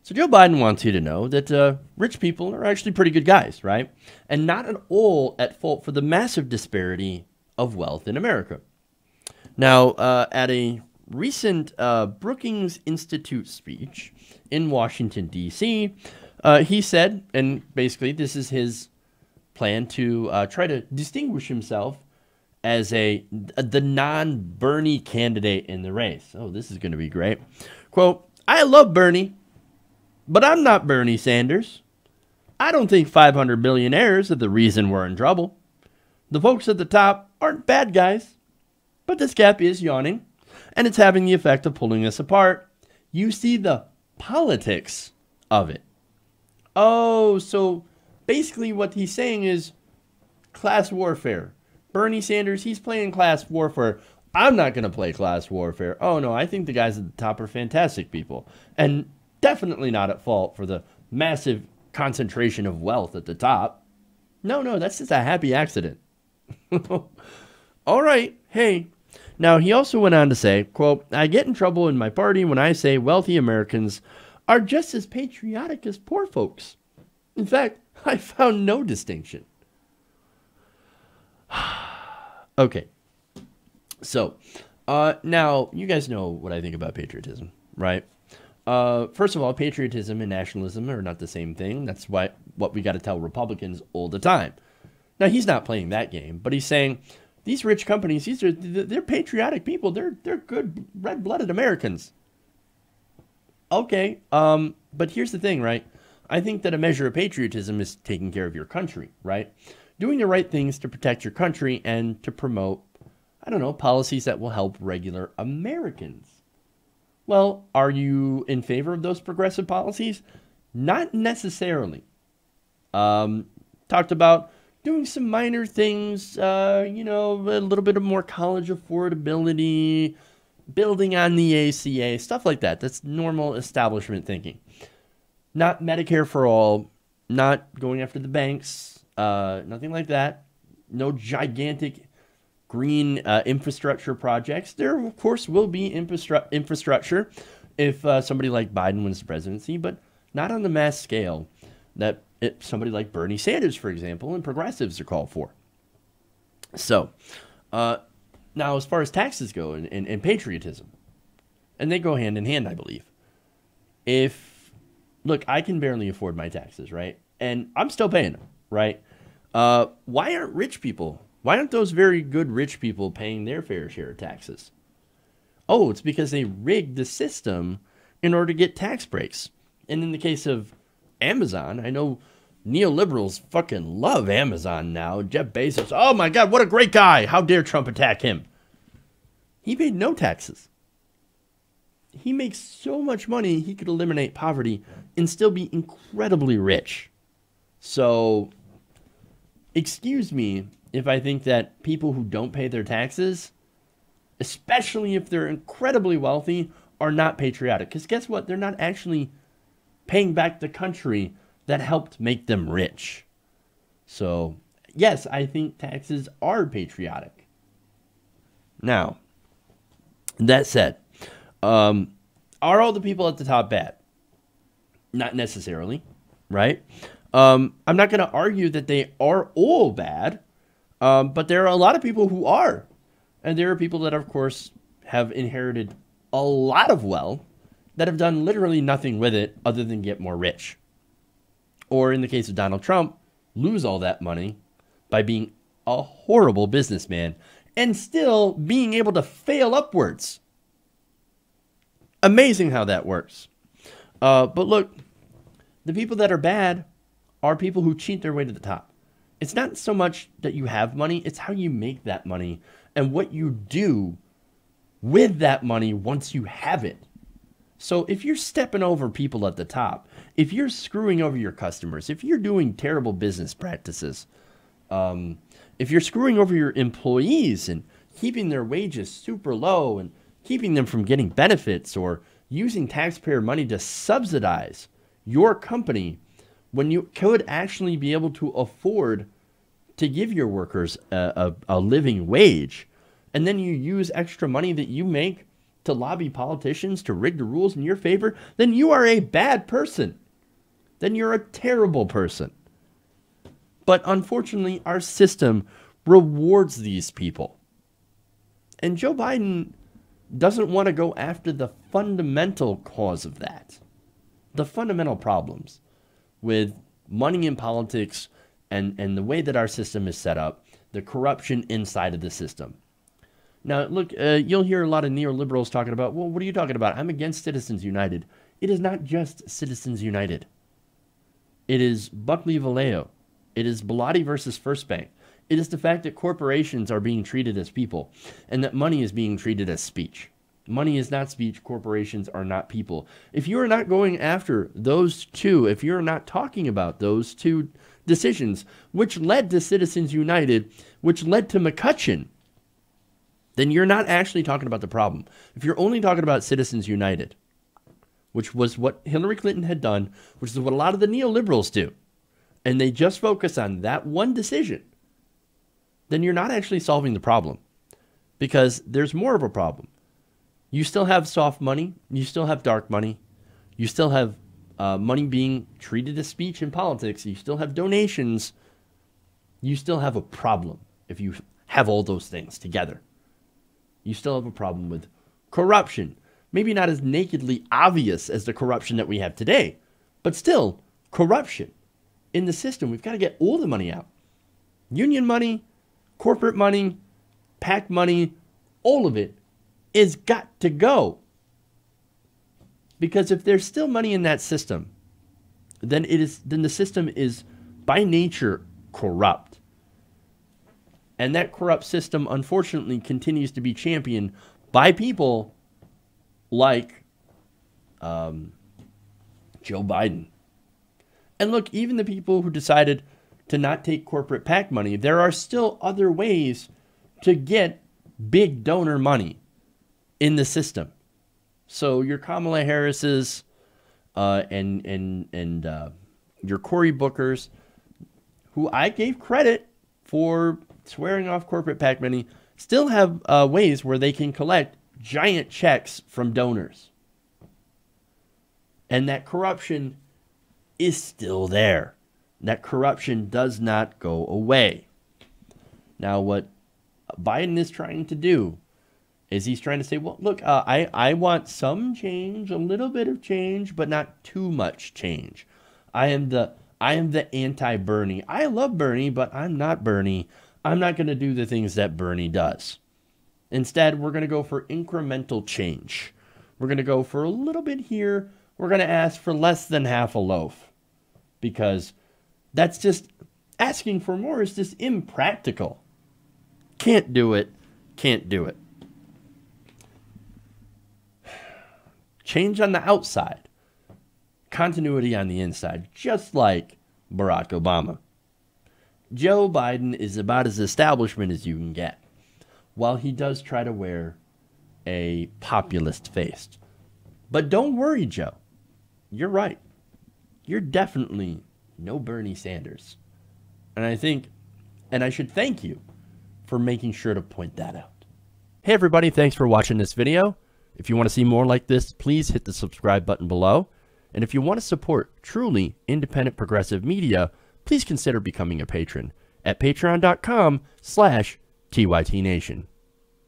So Joe Biden wants you to know that rich people are actually pretty good guys, right? And not at all at fault for the massive disparity of wealth in America. Now, at a recent Brookings Institute speech in Washington, D.C., he said, and basically this is his plan to try to distinguish himself as the non-Bernie candidate in the race. Oh, this is going to be great. Quote, "I love Bernie, but I'm not Bernie Sanders. I don't think 500 billionaires are the reason we're in trouble. The folks at the top aren't bad guys, but this gap is yawning, and it's having the effect of pulling us apart. You see the politics of it." Oh, so basically what he's saying is class warfare. Bernie Sanders, he's playing class warfare. I'm not going to play class warfare. Oh, no, I think the guys at the top are fantastic people. And definitely not at fault for the massive concentration of wealth at the top. No, that's just a happy accident. All right, hey. Now, he also went on to say, quote, "I get in trouble in my party when I say wealthy Americans are just as patriotic as poor folks. In fact, I found no distinction." Okay. So, now, you guys know what I think about patriotism, right? First of all, patriotism and nationalism are not the same thing. That's what we got to tell Republicans all the time. Now, he's not playing that game, but he's saying these rich companies, they're patriotic people. They're good, red-blooded Americans. Okay, but here's the thing, right? I think that a measure of patriotism is taking care of your country, right? Doing the right things to protect your country and to promote, I don't know, policies that will help regular Americans. Well, are you in favor of those progressive policies? Not necessarily. Talked about doing some minor things, a little bit of more college affordability, building on the ACA, stuff like that. That's normal establishment thinking. Not Medicare for all, not going after the banks, nothing like that. No gigantic green infrastructure projects. There, of course, will be infrastructure if somebody like Biden wins the presidency, but not on the mass scale that somebody like Bernie Sanders, for example, and progressives are called for. So, now as far as taxes go and patriotism, and they go hand in hand, I believe. Look, I can barely afford my taxes, right? And I'm still paying them, right? Why aren't rich people? Why aren't those very good rich people paying their fair share of taxes? Oh, it's because they rigged the system in order to get tax breaks. And in the case of Amazon, I know neoliberals fucking love Amazon now. Jeff Bezos, oh my God, what a great guy. How dare Trump attack him? He paid no taxes. He makes so much money, he could eliminate poverty and still be incredibly rich. So, excuse me if I think that people who don't pay their taxes, especially if they're incredibly wealthy, are not patriotic. Because guess what? They're not actually paying back the country that helped make them rich. So, yes, I think taxes are patriotic. Now, that said, are all the people at the top bad? Not necessarily, right? I'm not going to argue that they are all bad, but there are a lot of people who are. And there are people that, of course, have inherited a lot of wealth that have done literally nothing with it other than get more rich. Or in the case of Donald Trump, lose all that money by being a horrible businessman and still being able to fail upwards. Amazing how that works. But look, the people that are bad are people who cheat their way to the top. It's not so much that you have money, it's how you make that money and what you do with that money once you have it. So if you're stepping over people at the top, if you're screwing over your customers, if you're doing terrible business practices, if you're screwing over your employees and keeping their wages super low and keeping them from getting benefits or using taxpayer money to subsidize your company when you could actually be able to afford to give your workers a living wage, and then you use extra money that you make to lobby politicians to rig the rules in your favor, then you are a bad person. Then you're a terrible person. But unfortunately, our system rewards these people. And Joe Biden doesn't want to go after the fundamental cause of that. The fundamental problems with money in politics and the way that our system is set up, the corruption inside of the system. Now, look, you'll hear a lot of neoliberals talking about, well, what are you talking about? I'm against Citizens United. It is not just Citizens United. It is Buckley Vallejo. It is Bellotti versus First Bank. It is the fact that corporations are being treated as people and that money is being treated as speech. Money is not speech. Corporations are not people. If you are not going after those two, if you're not talking about those two decisions, which led to Citizens United, which led to McCutcheon, then you're not actually talking about the problem. If you're only talking about Citizens United, which was what Hillary Clinton had done, which is what a lot of the neoliberals do, and they just focus on that one decision, then you're not actually solving the problem, because there's more of a problem. You still have soft money. You still have dark money. You still have money being treated as speech in politics. You still have donations. You still have a problem if you have all those things together. You still have a problem with corruption. Maybe not as nakedly obvious as the corruption that we have today, but still corruption in the system. We've got to get all the money out. Union money, corporate money, PAC money, all of it is got to go. Because if there's still money in that system, then the system is by nature corrupt. And that corrupt system, unfortunately, continues to be championed by people like Joe Biden. And look, even the people who decided to not take corporate PAC money, there are still other ways to get big donor money in the system. So your Kamala Harris's and your Cory Bookers, who I gave credit for swearing off corporate PAC money, still have ways where they can collect giant checks from donors. And that corruption is still there. That corruption does not go away. Now, what Biden is trying to do is he's trying to say, well, look, I want some change, a little bit of change, but not too much change. I am the anti-Bernie. I love Bernie, but I'm not Bernie. I'm not going to do the things that Bernie does. Instead, we're going to go for incremental change. We're going to go for a little bit here. We're going to ask for less than half a loaf, because that's just asking for more is just impractical. Can't do it. Can't do it. Change on the outside, continuity on the inside, just like Barack Obama. Joe Biden is about as establishment as you can get, while he does try to wear a populist face. But don't worry, Joe. You're right. You're definitely no Bernie Sanders. And I should thank you for making sure to point that out. Hey everybody, thanks for watching this video. If you want to see more like this, please hit the subscribe button below. And if you want to support truly independent progressive media, please consider becoming a patron at patreon.com/TYTNation.